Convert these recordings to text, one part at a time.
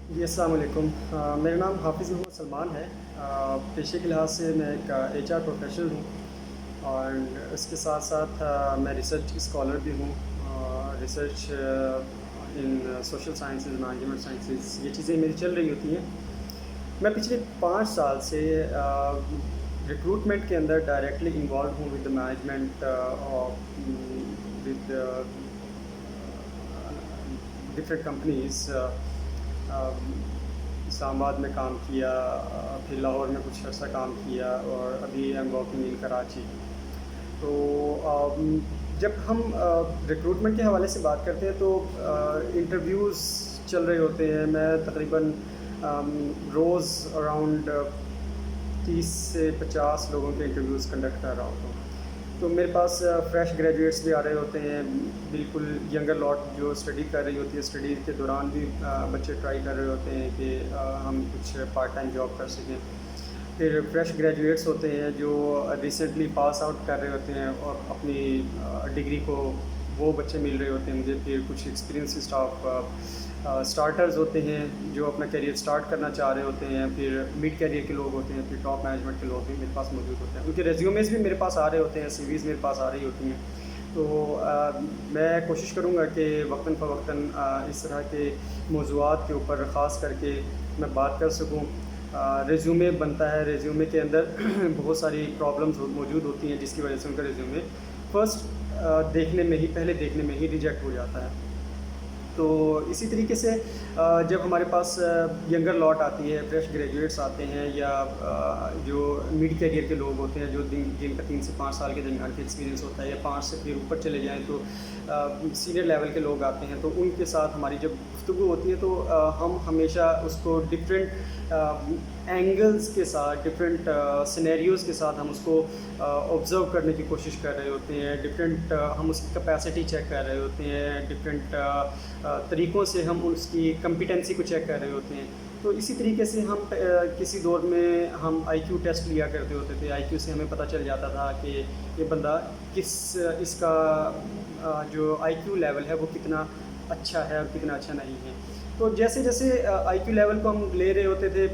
جی السلام علیکم۔ میرا نام حافظ محمد سلمان ہے۔ پیشے کے لحاظ سے میں ایک ایچ آر پروفیشنل ہوں، اور اس کے ساتھ ساتھ میں ریسرچ اسکالر بھی ہوں۔ Research in social sciences, management sciences, یہ چیزیں میری چل رہی ہوتی ہیں۔ میں پچھلے 5 سال سے ریکروٹمنٹ کے اندر ڈائریکٹلی انوالو ہوں with the management, with different companies. Islamabad میں کام کیا، پھر لاہور میں کچھ عرصہ کام کیا، اور ابھی I am working in Karachi. تو جب ہم ریکروٹمنٹ کے حوالے سے بات کرتے ہیں تو انٹرویوز چل رہے ہوتے ہیں۔ میں تقریباً روز اراؤنڈ 30 سے 50 لوگوں کے انٹرویوز کنڈکٹ کر رہا ہوتا ہوں۔ تو میرے پاس فریش گریجویٹس بھی آ رہے ہوتے ہیں، بالکل ینگر لاٹ جو اسٹڈی کر رہی ہوتی ہے، اسٹڈی کے دوران بھی بچے ٹرائی کر رہے ہوتے ہیں کہ ہم کچھ پارٹ ٹائم جاب کر سکیں۔ پھر فریش گریجویٹس ہوتے ہیں جو ریسنٹلی پاس آؤٹ کر رہے ہوتے ہیں اور اپنی ڈگری کو، وہ بچے مل رہے ہوتے ہیں مجھے۔ پھر کچھ ایکسپیرینس اسٹاف اسٹارٹرز ہوتے ہیں جو اپنا کیریئر اسٹارٹ کرنا چاہ رہے ہوتے ہیں۔ پھر مڈ کیریئر کے لوگ ہوتے ہیں، پھر ٹاپ مینجمنٹ کے لوگ بھی میرے پاس موجود ہوتے ہیں۔ ان کے ریزیومیز بھی میرے پاس آ رہے ہوتے ہیں، سی ویز میرے پاس آ رہی ہوتی ہیں۔ تو میں کوشش کروں گا کہ وقتاً فوقتاً اس طرح کے موضوعات کے اوپر خاص کر کے میں بات کر سکوں۔ ریزیومے بنتا ہے، ریزیومے کے اندر بہت ساری پرابلمز موجود ہوتی ہیں جس کی وجہ سے ان کا ریزیومے پہلے دیکھنے میں ہی ریجیکٹ ہو جاتا ہے۔ تو اسی طریقے سے جب ہمارے پاس ینگر لاٹ آتی ہے، فریش گریجویٹس آتے ہیں، یا جو مڈ کیریئر کے لوگ ہوتے ہیں جو جن کا 3 سے 5 سال کے درمیان کا ایکسپیرینس ہوتا ہے، یا 5 سے پھر اوپر چلے جائیں تو سینئر لیول کے لوگ آتے ہیں، تو ان کے ساتھ ہماری جب گفتگو ہوتی ہے تو ہم ہمیشہ اس کو ڈفرینٹ اینگلز کے ساتھ، ڈفرینٹ سینیریوز کے ساتھ ہم اس کو آبزرو کرنے کی کوشش کر رہے ہوتے ہیں۔ ڈفرینٹ ہم اس کی کیپیسٹی چیک کر رہے ہوتے ہیں، ڈفرینٹ طریقوں سے ہم اس کی کمپیٹنسی کو چیک کر رہے ہوتے ہیں۔ تو اسی طریقے سے ہم کسی دور میں ہم آئی کیو ٹیسٹ لیا کرتے ہوتے تھے۔ آئی کیو سے ہمیں پتہ چل جاتا تھا کہ یہ بندہ اس کا جو آئی کیو لیول ہے وہ کتنا اچھا ہے اور کتنا اچھا نہیں ہے۔ تو جیسے جیسے آئی کیو لیول کو ہم لے رہے ہوتے تھے،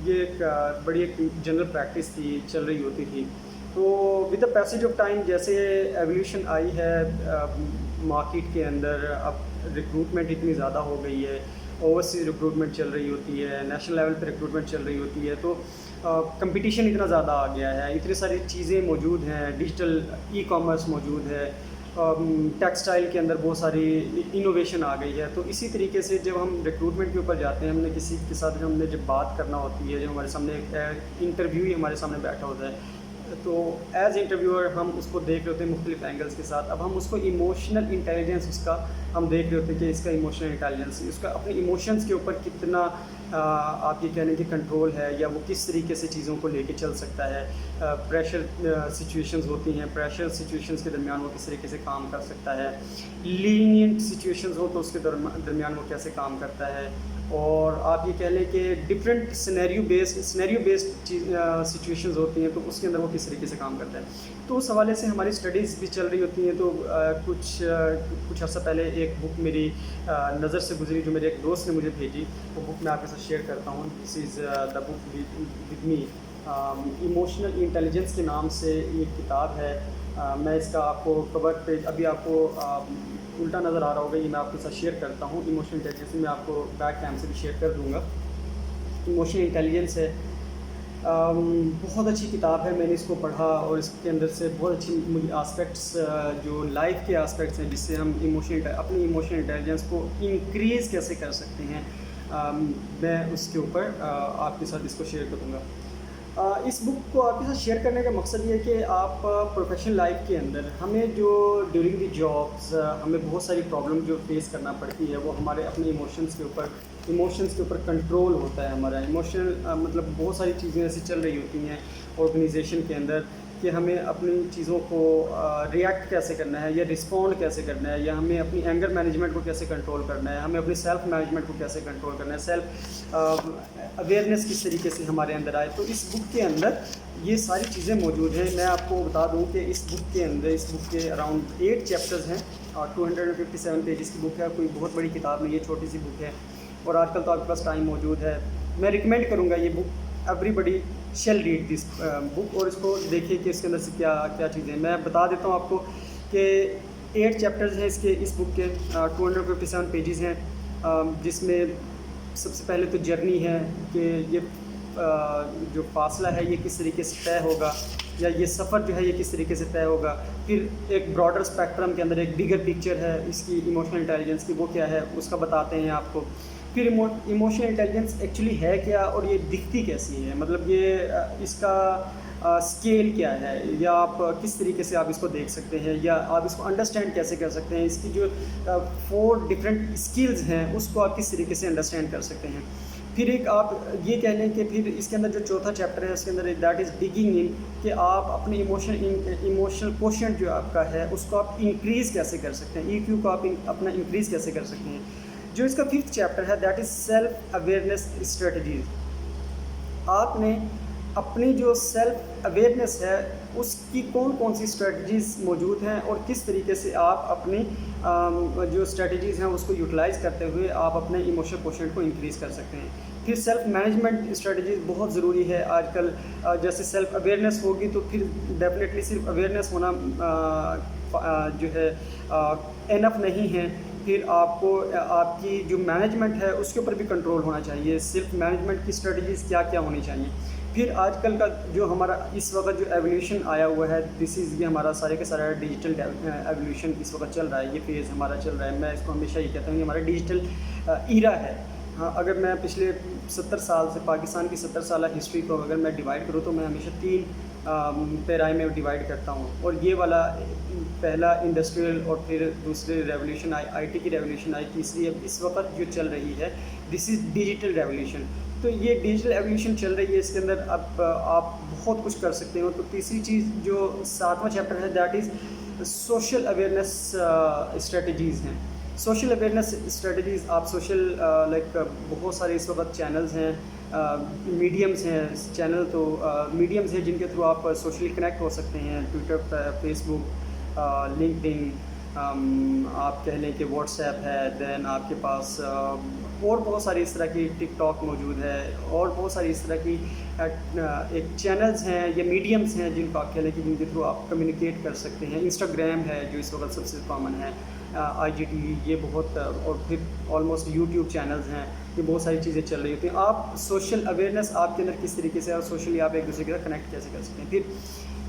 یہ ایک بڑی ایک جنرل پریکٹس تھی، چل رہی ہوتی تھی۔ تو with the passage of time جیسے ایولیوشن آئی ہے مارکیٹ کے اندر، اب ریکروٹمنٹ اتنی زیادہ ہو گئی ہے، اوورسیز ریکروٹمنٹ چل رہی ہوتی ہے، نیشنل لیول پہ ریکروٹمنٹ چل رہی ہوتی ہے، تو کمپٹیشن اتنا زیادہ آ گیا ہے، اتنی ساری چیزیں موجود ہیں، ڈیجیٹل ای کامرس موجود ہے، ٹیکسٹائل کے اندر بہت ساری انوویشن آ گئی ہے۔ تو اسی طریقے سے جب ہم ریکروٹمنٹ کے اوپر جاتے ہیں، ہم نے کسی کے ساتھ ہم نے جب بات کرنا ہوتی ہے، جب ہمارے سامنے انٹرویو ہی ہمارے سامنے بیٹھا ہوتا ہے، تو ایز انٹرویور ہم اس کو دیکھ رہے ہوتے ہیں مختلف اینگلس کے ساتھ۔ اب ہم اس کو ایموشنل انٹیلیجنس اس کا ہم دیکھ رہے ہوتے ہیں کہ اس کا ایموشنل انٹیلیجنس، اس کا اپنے ایموشنس کے اوپر کتنا آپ یہ کہہ لیں کہ کنٹرول ہے، یا وہ کس طریقے سے چیزوں کو لے کے چل سکتا ہے۔ پریشر سچویشنز ہوتی ہیں، پریشر سچویشنز کے درمیان وہ کس طریقے سے کام کر سکتا ہے۔ لینینٹ سچویشنز ہو تو اس کے درمیان وہ کیسے کام کرتا ہے۔ اور آپ یہ کہہ لیں کہ ڈفرینٹ سینیریو بیسڈ سچویشنز ہوتی ہیں تو اس کے اندر وہ کس طریقے سے کام کرتا ہے۔ تو اس حوالے سے ہماری اسٹڈیز بھی چل رہی ہوتی ہیں۔ تو کچھ عرصہ پہلے ایک بک میری نظر سے گزری جو میرے ایک دوست نے مجھے بھیجی، وہ بک میں آپ کے ساتھ شیئر کرتا ہوں۔ This is the book with me, emotional intelligence کے نام سے یہ کتاب ہے۔ میں اس کا آپ کو کور پہ ابھی آپ کو الٹا نظر آ رہا ہوگا، یہ میں آپ کے ساتھ شیئر کرتا ہوں۔ ایموشنل انٹیلیجنس میں آپ کو بیک کیم سے بھی شیئر کر دوں گا۔ ایموشنل انٹیلیجنس ہے، بہت اچھی کتاب ہے۔ میں نے اس کو پڑھا اور اس کے اندر سے بہت اچھی مجھے آسپیکٹس، جو لائف کے آسپیکٹس ہیں جس سے ہم اپنی ایموشنل انٹیلیجنس کو انکریز کیسے کر سکتے ہیں، میں اس کے اوپر آپ کے ساتھ اس کو شیئر کروں گا۔ اس بک کو آپ کے ساتھ شیئر کرنے کا مقصد یہ ہے کہ آپ پروفیشنل لائف کے اندر ہمیں جو ڈیورنگ دی جابس ہمیں بہت ساری پرابلم جو فیس کرنا پڑتی ہے، وہ ہمارے اپنے ایموشنس کے اوپر کنٹرول ہوتا ہے ہمارا ایموشنل، مطلب بہت ساری چیزیں ایسی چل رہی ہوتی ہیں آرگنائزیشن کے اندر کہ ہمیں اپنی چیزوں کو ریئیکٹ کیسے کرنا ہے، یا رسپونڈ کیسے کرنا ہے، یا ہمیں اپنی اینگر مینجمنٹ کو کیسے کنٹرول کرنا ہے، ہمیں اپنی سیلف مینجمنٹ کو کیسے کنٹرول کرنا ہے، سیلف اویئرنیس کس طریقے سے ہمارے اندر آئے۔ تو اس بک کے اندر یہ ساری چیزیں موجود ہیں۔ میں آپ کو بتا دوں کہ اس بک کے اراؤنڈ 8 چیپٹرز ہیں اور 257 پیجز کی بک ہے، کوئی بہت بڑی کتاب نہیں ہے، چھوٹی سی بک ہے۔ اور آج کل تو آپ کے پاس ٹائم موجود ہے. میں ریکمینڈ کروں گا یہ book, everybody shall read this book, اور اس کو دیکھیں کہ اس کے اندر سے کیا کیا چیزیں ہیں. میں بتا دیتا ہوں آپ کو کہ 8 چیپٹرز ہیں اس بک کے, 257 پیجز ہیں, جس میں سب سے پہلے تو جرنی ہے کہ یہ جو فاصلہ ہے یہ کس طریقے سے طے ہوگا, یا یہ سفر جو ہے یہ کس طریقے سے طے ہوگا. پھر ایک براڈر اسپیکٹرم کے اندر ایک بگر پکچر ہے اس کی ایموشنل انٹیلیجنس کی, وہ کیا ہے اس کا بتاتے ہیں آپ کو. پھر ایموشنل انٹیلیجنس ایکچولی ہے کیا, اور یہ دکھتی کیسی ہے, مطلب یہ اس کا اسکیل کیا ہے, یا آپ کس طریقے سے آپ اس کو دیکھ سکتے ہیں, یا آپ اس کو انڈرسٹینڈ کیسے کر سکتے ہیں. اس کی جو 4 ڈفرینٹ اسکلز ہیں اس کو آپ کس طریقے سے انڈرسٹینڈ کر سکتے ہیں. پھر ایک آپ یہ کہہ لیں کہ پھر اس کے اندر جو چوتھا چیپٹر ہے اس کے اندر دیٹ از ڈگنگ ان, کہ آپ اپنے ایموشنل کوشنٹ جو آپ کا ہے اس کو آپ انکریز کیسے کر سکتے ہیں, EQ کو آپ اپنا انکریز کیسے کر سکتے ہیں. جو اس کا 5th چیپٹر ہے that is self awareness strategies. آپ نے اپنی جو سیلف اویئرنیس ہے اس کی کون کون سی اسٹریٹجیز موجود ہیں, اور کس طریقے سے آپ اپنی جو اسٹریٹجیز ہیں اس کو یوٹیلائز کرتے ہوئے آپ اپنے ایموشنل کوشنٹ کو انکریز کر سکتے ہیں. پھر سیلف مینجمنٹ اسٹریٹجیز بہت ضروری ہے آج کل. جیسے سیلف اویئرنیس ہوگی تو پھر ڈیفینیٹلی صرف اویئرنیس ہونا جو ہے انف نہیں ہے. پھر آپ کو آپ کی جو مینجمنٹ ہے اس کے اوپر بھی کنٹرول ہونا چاہیے. سیلف مینجمنٹ کی اسٹریٹجیز کیا کیا ہونی چاہیے. پھر آج کل کا جو ہمارا اس وقت جو ایولیوشن آیا ہوا ہے, دس از یہ ہمارا سارے کے سارا ڈیجیٹل ایولیوشن اس وقت چل رہا ہے, یہ فیز ہمارا چل رہا ہے. میں اس کو ہمیشہ یہ کہتا ہوں یہ ہمارا ڈیجیٹل ایرا ہے. ہاں, اگر میں پچھلے 70 سال سے پاکستان کی 70 سالہ ہسٹری کو اگر میں ڈیوائڈ کروں تو میں ہمیشہ 3 پیرائی میں ڈیوائڈ کرتا ہوں. اور یہ والا پہلا انڈسٹریل, اور پھر دوسرے ریولیوشن آئی ٹی کی ریولیوشن آئی, تیسری اب اس وقت جو چل رہی ہے دس از ڈیجیٹل ریولیوشن. تو یہ ڈیجیٹل ایولیوشن چل رہی ہے, اس کے اندر اب آپ بہت کچھ کر سکتے ہو. تو تیسری چیز جو 7واں چیپٹر ہے that is social awareness strategies ہیں. سوشل اویئرنیس اسٹریٹجیز آپ سوشل لائک بہت سارے اس وقت چینلز ہیں, میڈیمز ہیں. چینل تو میڈیمز ہیں جن کے تھرو آپ سوشلی کنیکٹ ہو سکتے ہیں, ٹویٹر, فیس بک, لنکڈ ان, آپ کہہ لیں کہ واٹس ایپ ہے. دین آپ کے پاس اور بہت ساری اس طرح کی ٹک ٹاک موجود ہے, اور بہت ساری اس طرح کی ایک چینلز ہیں یا میڈیمز ہیں جن کو آپ کہہ لیں کہ جن کے تھرو آپ کمیونیکیٹ کر سکتے ہیں. انسٹاگرام ہے جو اس وقت سب سے کامن ہے, IGTV, یہ بہت, اور پھر آلموسٹ یوٹیوب چینلز ہیں. یہ بہت ساری چیزیں چل رہی ہوتی ہیں. آپ سوشل اویئرنیس آپ کے اندر کس طریقے سے, اور سوشلی آپ ایک دوسرے کے ساتھ کنیکٹ کیسے کر سکتے ہیں. پھر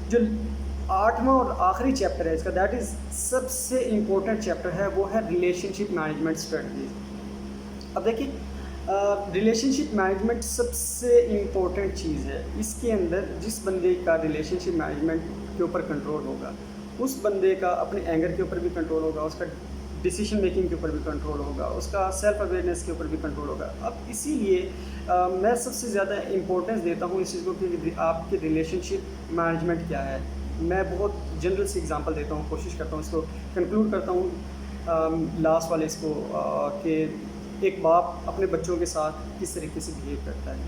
جو 8واں اور آخری چیپٹر ہے اس کا دیٹ از سب سے امپورٹنٹ چیپٹر ہے, وہ ہے ریلیشن شپ مینجمنٹ اسٹریٹجیز. اب دیکھیں ریلیشن شپ مینجمنٹ سب سے امپورٹنٹ چیز ہے. اس کے اندر جس بندے کا ریلیشن شپ مینجمنٹ کے اوپر کنٹرول ہوگا اس بندے کا اپنے اینگر کے اوپر بھی کنٹرول ہوگا, اس کا ڈیسیشن میکنگ کے اوپر بھی کنٹرول ہوگا, اس کا سیلف اویئرنیس کے اوپر بھی کنٹرول ہوگا. اب اسی لیے میں سب سے زیادہ امپورٹنس دیتا ہوں اس چیز کو کہ آپ کی ریلیشن شپ مینجمنٹ کیا ہے. میں بہت جنرل سی ایگزامپل دیتا ہوں, کوشش کرتا ہوں اس کو کنکلوڈ کرتا ہوں لاسٹ والے اس کو, کہ ایک باپ اپنے بچوں کے ساتھ کس طریقے سے بہیو کرتا ہے.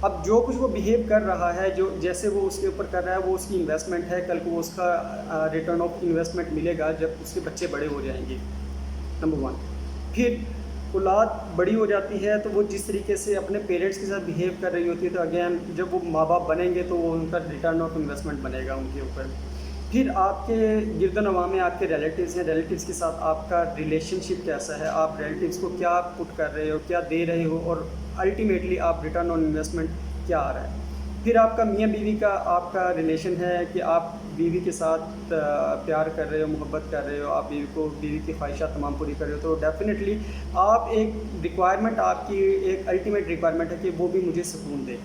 اب جو کچھ وہ بہیو کر رہا ہے, جو جیسے وہ اس کے اوپر کر رہا ہے, وہ اس کی انویسٹمنٹ ہے. کل کو وہ اس کا ریٹرن آف انویسٹمنٹ ملے گا جب اس کے بچے بڑے ہو جائیں گے, نمبر 1. پھر اولاد بڑی ہو جاتی ہے تو وہ جس طریقے سے اپنے پیرنٹس کے ساتھ بہیو کر رہی ہوتی ہے, تو اگین جب وہ ماں باپ بنیں گے تو وہ ان کا ریٹرن آف انویسٹمنٹ بنے گا ان کے اوپر. پھر آپ کے گرد و نواح میں آپ کے ریلیٹیوز ہیں, ریلیٹیوز کے ساتھ آپ کا ریلیشن شپ کیسا ہے, آپ ریلیٹیوز کو کیا پٹ کر رہے ہو, کیا دے رہے ہو, اور الٹیمیٹلی آپ ریٹرن آن انویسٹمنٹ کیا آ رہا ہے. پھر آپ کا میاں بیوی کا آپ کا ریلیشن ہے کہ آپ بیوی کے ساتھ پیار کر رہے ہو, محبت کر رہے ہو, آپ بیوی کی خواہشات تمام پوری کر رہے ہو, تو ڈیفینیٹلی آپ ایک ریکوائرمنٹ, آپ کی ایک الٹیمیٹ ریکوائرمنٹ ہے کہ وہ بھی مجھے سکون دے.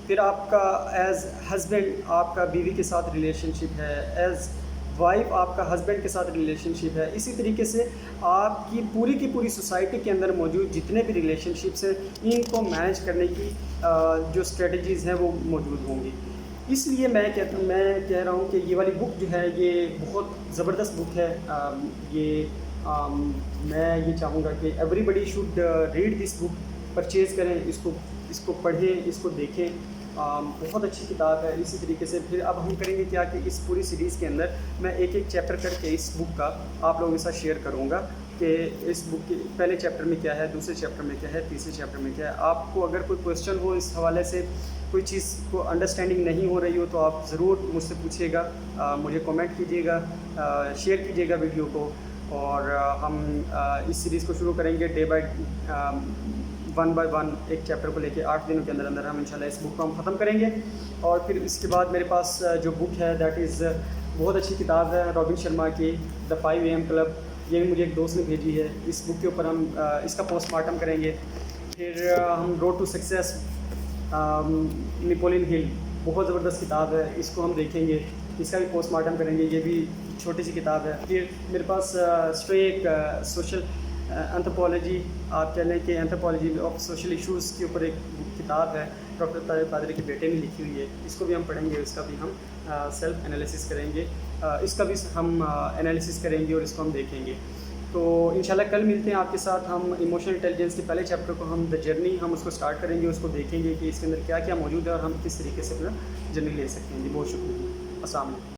پھر آپ کا ایز ہسبینڈ آپ کا بیوی کے ساتھ ریلیشن شپ ہے, ایز وائف آپ کا ہسبینڈ کے ساتھ ریلیشن شپ ہے. اسی طریقے سے آپ کی پوری سوسائٹی کے اندر موجود جتنے بھی ریلیشن شپس ہیں ان کو مینیج کرنے کی جو اسٹریٹجیز ہیں وہ موجود ہوں گی. اس لیے میں کہہ رہا ہوں کہ یہ والی بک جو ہے یہ بہت زبردست بک ہے. میں یہ چاہوں گا کہ everybody should read this book, purchase کریں اس کو پڑھیں, اس کو دیکھیں. بہت اچھی کتاب ہے. اسی طریقے سے پھر اب ہم کریں گے کیا کہ اس پوری سیریز کے اندر میں ایک چیپٹر کر کے اس بک کا آپ لوگوں کے ساتھ شیئر کروں گا, کہ اس بک کے پہلے چیپٹر میں کیا ہے، دوسرے چیپٹر میں کیا ہے، تیسرے چیپٹر میں کیا ہے. آپ کو اگر کوئی کویشچن ہو اس حوالے سے، کوئی چیز کو انڈرسٹینڈنگ نہیں ہو رہی ہو، تو آپ ضرور مجھ سے پوچھیے گا، مجھے کمنٹ کیجیے گا، شیئر کیجیے گا ویڈیو کو. اور ہم اس سیریز کو شروع کریں گے day by one by one, ایک چیپٹر کو لے کے 8 دنوں کے اندر اندر ہم انشاءاللہ اس بک کو ہم ختم کریں گے. اور پھر اس کے بعد میرے پاس جو بک ہے دیٹ از بہت اچھی کتاب ہے رابن شرما کی، دا 5 AM کلب. یہ مجھے ایک دوست نے بھیجی ہے. اس بک کے اوپر ہم اس کا پوسٹ مارٹم کریں گے. پھر ہم روڈ ٹو سکسیس، نیپولین ہل، بہت زبردست کتاب ہے، اس کو ہم دیکھیں گے، اس کا بھی پوسٹ مارٹم کریں گے. یہ بھی چھوٹی سی کتاب ہے. پھر میرے پاس ایک سوشل انتھروپولوجی، آپ کہہ لیں کہ انتھروپولوجی آف سوشل ایشوز کے اوپر ایک کتاب ہے، ڈاکٹر طارق قادری کے بیٹے نے لکھی ہوئی ہے. اس کو بھی ہم پڑھیں گے، اس کا بھی ہم سیلف انالیسس کریں گے، اس کا بھی ہم انالیسس کریں گے اور اس کو ہم دیکھیں گے. تو انشاءاللہ کل ملتے ہیں آپ کے ساتھ. ہم ایموشنل انٹیلیجنس کے پہلے چیپٹر کو، ہم دا جرنی، ہم اس کو سٹارٹ کریں گے، اس کو دیکھیں گے کہ اس کے اندر کیا کیا موجود ہے اور ہم کس طریقے سے اپنا جرنی لے سکتے ہیں. جی بہت شکریہ. السلام علیکم.